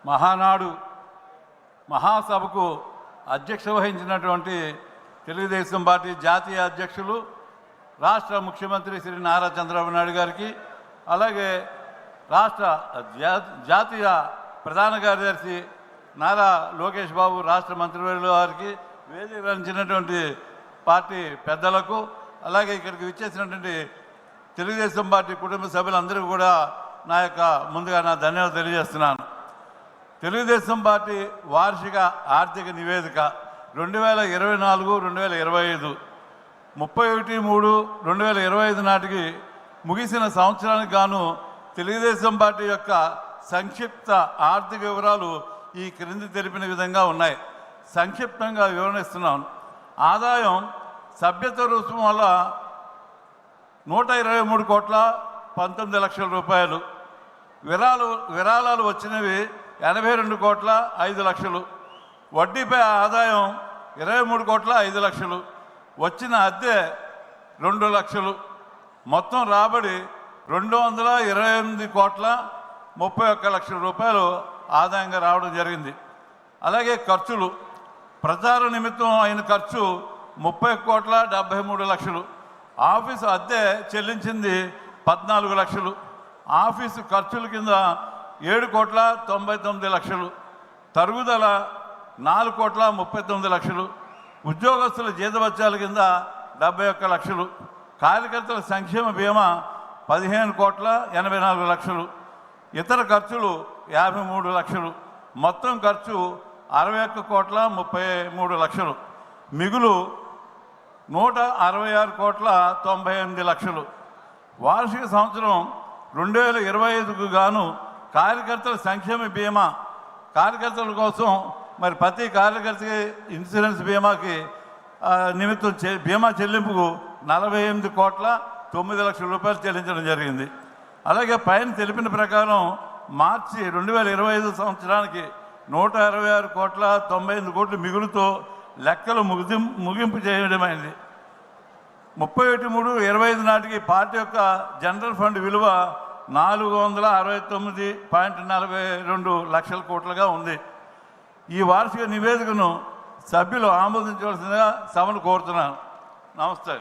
మహానాడు మహాసభకు అధ్యక్ష వహించినటువంటి తెలుగుదేశం పార్టీ జాతీయ అధ్యక్షులు రాష్ట్ర ముఖ్యమంత్రి శ్రీ నారా చంద్రబాబు నాయుడు గారికి, అలాగే రాష్ట్ర జాతీయ ప్రధాన కార్యదర్శి నారా లోకేష్ బాబు రాష్ట్ర మంత్రివర్యుల వారికి, వేదిక రంచినటువంటి పార్టీ పెద్దలకు, అలాగే ఇక్కడికి విచ్చేసినటువంటి తెలుగుదేశం పార్టీ కుటుంబ సభ్యులందరికీ కూడా ముందుగా నా ధన్యవాదాలు తెలియజేస్తున్నాను. తెలుగుదేశం పార్టీ వార్షిక ఆర్థిక నివేదిక 2024-2025 31/3/2025 నాటికి ముగిసిన సంవత్సరానికి గాను తెలుగుదేశం పార్టీ యొక్క సంక్షిప్త ఆర్థిక వివరాలు ఈ క్రింది తెలిపిన విధంగా ఉన్నాయి. సంక్షిప్తంగా వివరణిస్తున్నాను. ఆదాయం సభ్యత రుసుము వల్ల 123,19,00,000 రూపాయలు. విరాళాలు వచ్చినవి 82,05,00,000. వడ్డీపై ఆదాయం 23,05,00,000. వచ్చిన అద్దె 2 లక్షలు. మొత్తం రాబడి 228,31,00,000 రూపాయలు ఆదాయంగా రావడం జరిగింది. అలాగే ఖర్చులు, ప్రచార నిమిత్తం అయిన ఖర్చు 30,73,00,000. ఆఫీసు అద్దె చెల్లించింది 14 లక్షలు. ఆఫీసు ఖర్చుల కింద 7,99,00,000. తరుగుదల 4,39,00,000. ఉద్యోగస్తుల జీతభత్యాల కింద 71 లక్షలు. కార్యకర్తల సంక్షేమ బీమా 15,84,00,000. ఇతర ఖర్చులు 53 లక్షలు. మొత్తం ఖర్చు 61,33,00,000. మిగులు 166,98,00,000. వార్షిక సంవత్సరం 2025కు గాను కార్యకర్తల సంక్షేమ బీమా, కార్యకర్తల కోసం మరి ప్రతి కార్యకర్తకి ఇన్సూరెన్స్ బీమాకి నిమిత్తం బీమా చెల్లింపుకు 48,09,00,000 రూపాయలు చెల్లించడం జరిగింది. అలాగే పైన తెలిపిన ప్రకారం మార్చి 2025 సంవత్సరానికి 166,98,00,000 మిగులుతో లెక్కలు ముగింపు చేయడమైంది. 31/3/25 నాటికి పార్టీ యొక్క జనరల్ ఫండ్ విలువ 469.42 లక్షల కోట్లుగా ఉంది. ఈ వార్షిక నివేదికను సభ్యులు ఆమోదించవలసిందిగా సభను కోరుతున్నాను. నమస్తే.